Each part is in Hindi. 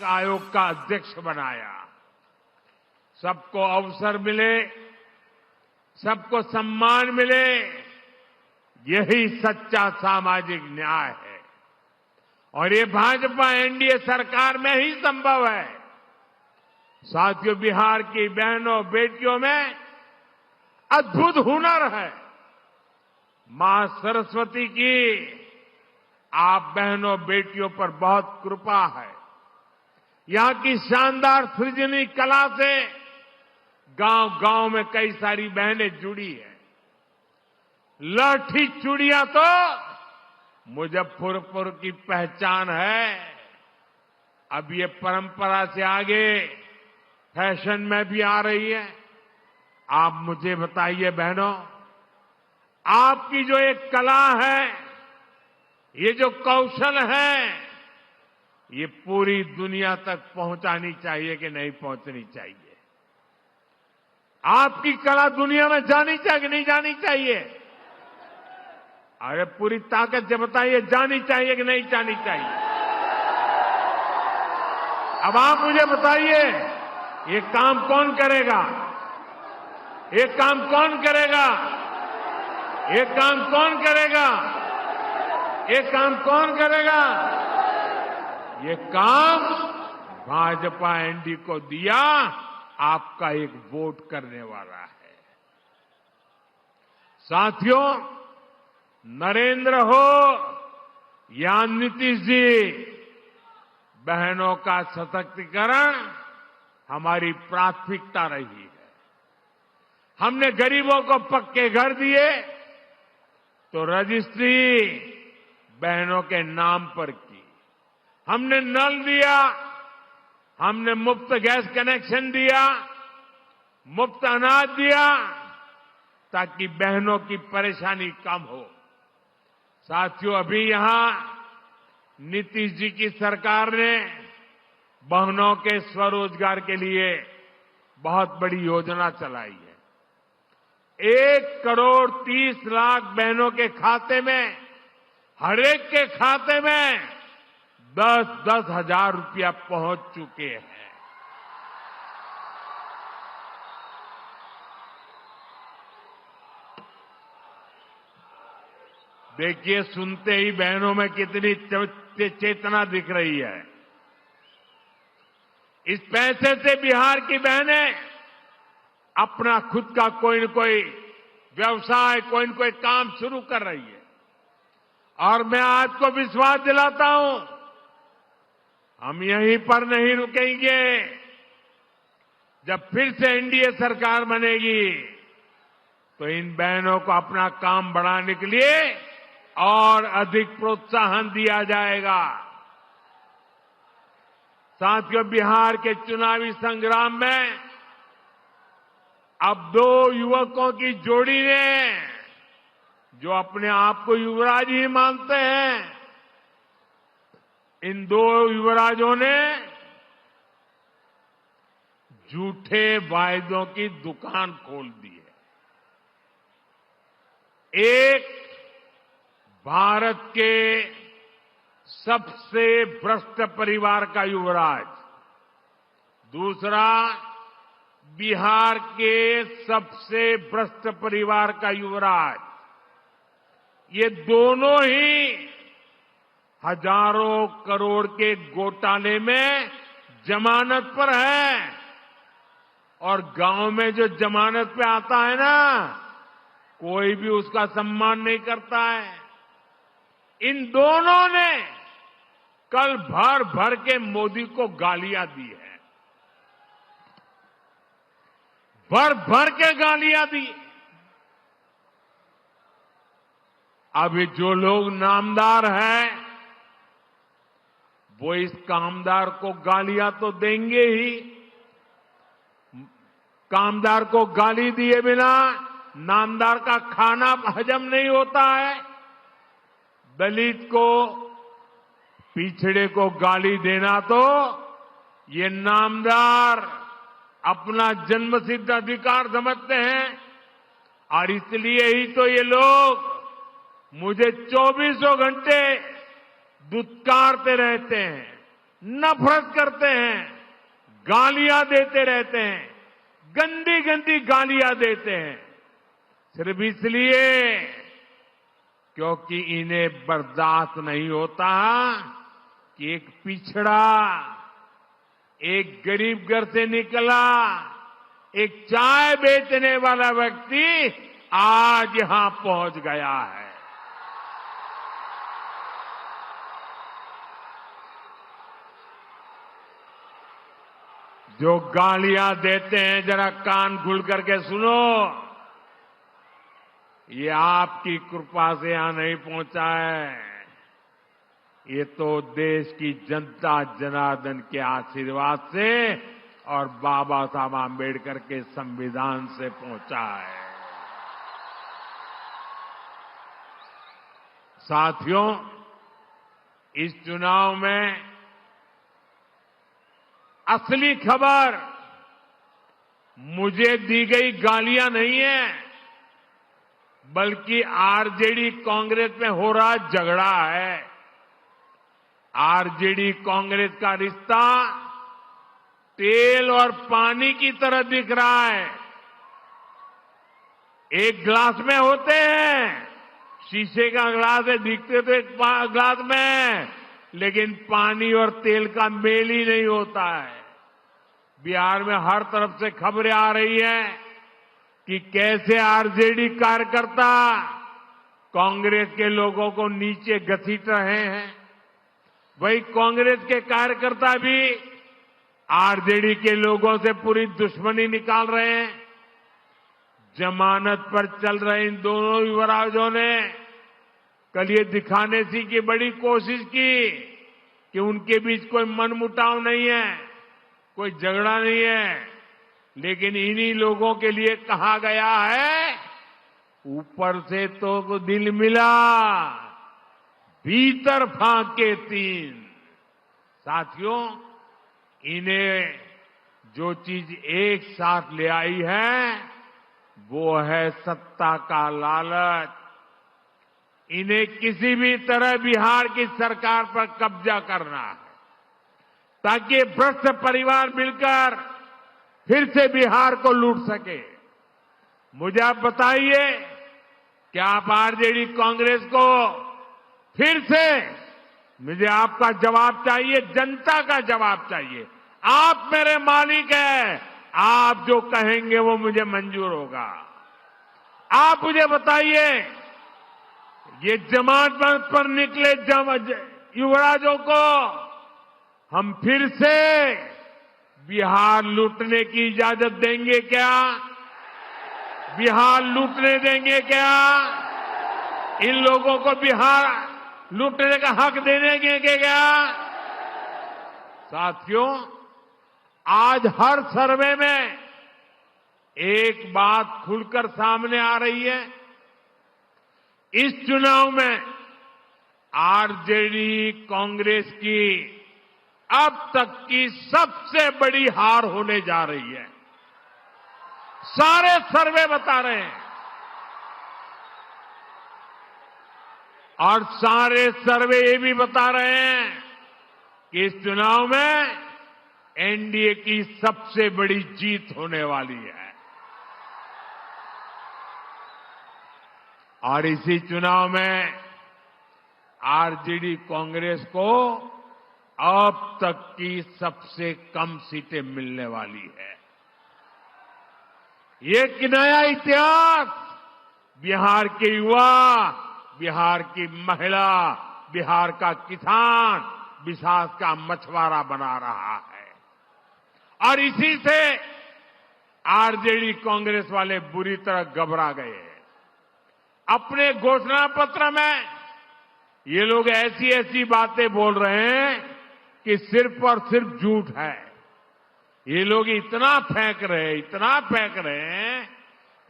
आयोग का अध्यक्ष बनाया। सबको अवसर मिले, सबको सम्मान मिले, यही सच्चा सामाजिक न्याय है और ये भाजपा एनडीए सरकार में ही संभव है। साथियों, बिहार की बहनों बेटियों में अद्भुत हुनर है। मां सरस्वती की आप बहनों बेटियों पर बहुत कृपा है। यहां की शानदार सृजनी कला से गांव-गांव में कई सारी बहनें जुड़ी हैं। लाठी चूड़ियां तो मुजफ्फरपुर की पहचान है। अब ये परंपरा से आगे फैशन में भी आ रही है। आप मुझे बताइए बहनों, आपकी जो एक कला है, ये जो कौशल है, ये पूरी दुनिया तक पहुंचानी चाहिए कि नहीं पहुंचनी चाहिए? आपकी कला दुनिया में जानी चाहिए कि नहीं जानी चाहिए? अरे पूरी ताकत से बताइए, जानी चाहिए कि नहीं जानी चाहिए? अब आप मुझे बताइए, ये काम कौन करेगा? ये काम कौन करेगा? ये काम कौन करेगा? ये काम कौन करेगा? ये काम भाजपा एनडीए को दिया, आपका एक वोट करने वाला है। साथियों, नरेंद्र हो या नीतीश जी, बहनों का सशक्तिकरण हमारी प्राथमिकता रही है। हमने गरीबों को पक्के घर दिए तो रजिस्ट्री बहनों के नाम पर की। हमने नल दिया, हमने मुफ्त गैस कनेक्शन दिया, मुफ्त अनाज दिया, ताकि बहनों की परेशानी कम हो। साथियों, अभी यहां नीतीश जी की सरकार ने बहनों के स्वरोजगार के लिए बहुत बड़ी योजना चलाई है। 1,30,00,000 बहनों के खाते में, हर एक के खाते में 10-10 हजार रुपया पहुंच चुके हैं। देखिए, सुनते ही बहनों में कितनी चेतना दिख रही है। इस पैसे से बिहार की बहनें अपना खुद का कोई न कोई व्यवसाय, कोई न कोई काम शुरू कर रही है। और मैं आज को विश्वास दिलाता हूं, हम यहीं पर नहीं रुकेंगे। जब फिर से एनडीए सरकार बनेगी तो इन बहनों को अपना काम बढ़ाने के लिए और अधिक प्रोत्साहन दिया जाएगा। साथियों, बिहार के चुनावी संग्राम में अब 2 युवकों की जोड़ी ने, जो अपने आप को युवराज ही मानते हैं, इन 2 युवराजों ने झूठे वायदों की दुकान खोल दी है। एक भारत के सबसे भ्रष्ट परिवार का युवराज, दूसरा बिहार के सबसे भ्रष्ट परिवार का युवराज। ये दोनों ही हजारों करोड़ के घोटाले में जमानत पर है। और गांव में जो जमानत पे आता है ना, कोई भी उसका सम्मान नहीं करता है। इन दोनों ने कल भर भर के मोदी को गालियां दी है, भर भर के गालियां दी। अभी जो लोग नामदार हैं, वो इस कामदार को गालियां तो देंगे ही। कामदार को गाली दिए बिना नामदार का खाना हजम नहीं होता है। दलित को, पिछड़े को गाली देना तो ये नामदार अपना जन्मसिद्ध अधिकार समझते हैं। और इसलिए ही तो ये लोग मुझे 24 घंटे दुत्कारते रहते हैं, नफरत करते हैं, गालियां देते रहते हैं, गंदी गंदी गालियां देते हैं, सिर्फ इसलिए क्योंकि इन्हें बर्दाश्त नहीं होता कि एक पिछड़ा, एक गरीब घर से निकला, एक चाय बेचने वाला व्यक्ति आज यहां पहुंच गया है। जो गालियां देते हैं, जरा कान खुल करके सुनो। ये आपकी कृपा से यहां नहीं पहुंचा है, ये तो देश की जनता जनार्दन के आशीर्वाद से और बाबा साहब आम्बेडकर के संविधान से पहुंचा है। साथियों, इस चुनाव में असली खबर मुझे दी गई गालियां नहीं है, बल्कि आरजेडी कांग्रेस में हो रहा झगड़ा है। आरजेडी कांग्रेस का रिश्ता तेल और पानी की तरह दिख रहा है। एक ग्लास में होते हैं, शीशे का ग्लास है, दिखते तो एक ग्लास में, लेकिन पानी और तेल का मेल ही नहीं होता है। बिहार में हर तरफ से खबरें आ रही हैं कि कैसे आरजेडी कार्यकर्ता कांग्रेस के लोगों को नीचे घसीट रहे हैं। वही कांग्रेस के कार्यकर्ता भी आरजेडी के लोगों से पूरी दुश्मनी निकाल रहे हैं। जमानत पर चल रहे इन दोनों युवराजों ने कल ये दिखाने की बड़ी कोशिश की कि उनके बीच कोई मनमुटाव नहीं है, कोई झगड़ा नहीं है, लेकिन इन्हीं लोगों के लिए कहा गया है, ऊपर से तो दिल मिला, भीतर फाके तीन। साथियों, इन्हें जो चीज एक साथ ले आई है वो है सत्ता का लालच। इन्हें किसी भी तरह बिहार की सरकार पर कब्जा करना है ताकि भ्रष्ट परिवार मिलकर फिर से बिहार को लूट सके। मुझे आप बताइए कि आप आरजेडी कांग्रेस को फिर से, मुझे आपका जवाब चाहिए, जनता का जवाब चाहिए। आप मेरे मालिक हैं, आप जो कहेंगे वो मुझे मंजूर होगा। आप मुझे बताइए, ये जमानत पर निकले युवराजों को हम फिर से बिहार लूटने की इजाजत देंगे क्या? बिहार लूटने देंगे क्या? इन लोगों को बिहार लूटने का हक देंगे क्या? साथियों, आज हर सर्वे में एक बात खुलकर सामने आ रही है। इस चुनाव में आरजेडी कांग्रेस की अब तक की सबसे बड़ी हार होने जा रही है। सारे सर्वे बता रहे हैं और सारे सर्वे ये भी बता रहे हैं कि इस चुनाव में एनडीए की सबसे बड़ी जीत होने वाली है। और इसी चुनाव में आरजेडी कांग्रेस को अब तक की सबसे कम सीटें मिलने वाली है। ये एक नया इतिहास बिहार के युवा, बिहार की महिला, बिहार का किसान, बिहार का मछुआरा बना रहा है। और इसी से आरजेडी कांग्रेस वाले बुरी तरह घबरा गए हैं। अपने घोषणा पत्र में ये लोग ऐसी ऐसी बातें बोल रहे हैं कि सिर्फ और सिर्फ झूठ है। ये लोग इतना फेंक रहे हैं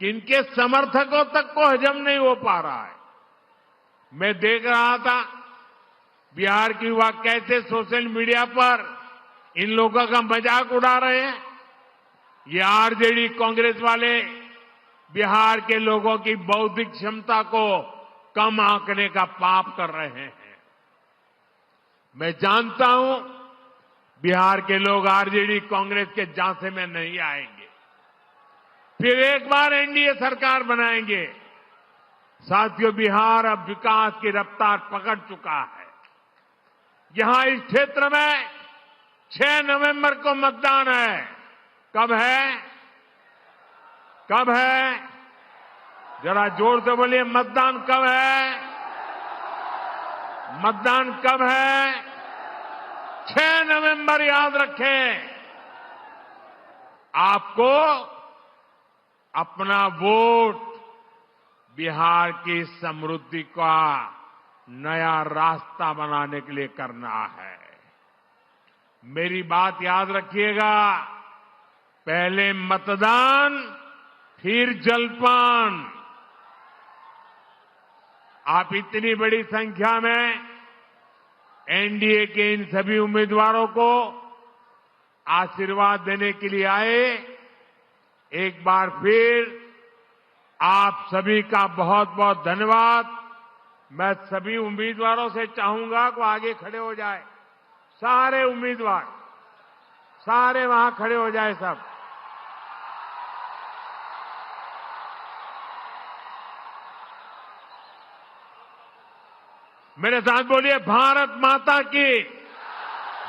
कि इनके समर्थकों तक को हजम नहीं हो पा रहा है। मैं देख रहा था बिहार के युवा कैसे सोशल मीडिया पर इन लोगों का मजाक उड़ा रहे हैं। ये आरजेडी कांग्रेस वाले बिहार के लोगों की बौद्धिक क्षमता को कम आंकने का पाप कर रहे हैं। मैं जानता हूं बिहार के लोग आरजेडी कांग्रेस के झांसे में नहीं आएंगे। फिर एक बार एनडीए सरकार बनाएंगे। साथियों, बिहार अब विकास की रफ्तार पकड़ चुका है। यहां इस क्षेत्र में 6 नवंबर को मतदान है। कब है? कब है? जरा जोर से बोलिए, मतदान कब है? मतदान कब है? 6 नवंबर, याद रखें। आपको अपना वोट बिहार की समृद्धि का नया रास्ता बनाने के लिए करना है। मेरी बात याद रखिएगा, पहले मतदान फिर जलपान। आप इतनी बड़ी संख्या में एनडीए के इन सभी उम्मीदवारों को आशीर्वाद देने के लिए आए। एक बार फिर आप सभी का बहुत बहुत धन्यवाद। मैं सभी उम्मीदवारों से चाहूंगा कि आगे खड़े हो जाए। सारे उम्मीदवार, सारे वहां खड़े हो जाए सब। मेरे साथ बोलिए, भारत माता की,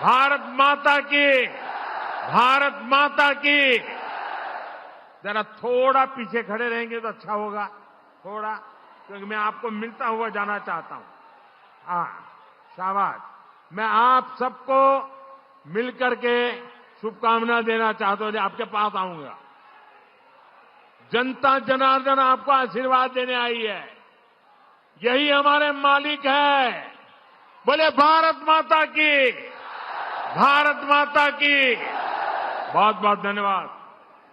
भारत माता की, भारत माता की। जरा थोड़ा पीछे खड़े रहेंगे तो अच्छा होगा, थोड़ा, क्योंकि मैं आपको मिलता हुआ जाना चाहता हूं। हाँ, शाबाश। मैं आप सबको मिलकर के शुभकामना देना चाहता हूं। आपके पास आऊंगा। जनता जनार्दन आपको आशीर्वाद देने आई है। यही हमारे मालिक है। बोले भारत माता की, भारत माता की। बहुत बहुत धन्यवाद।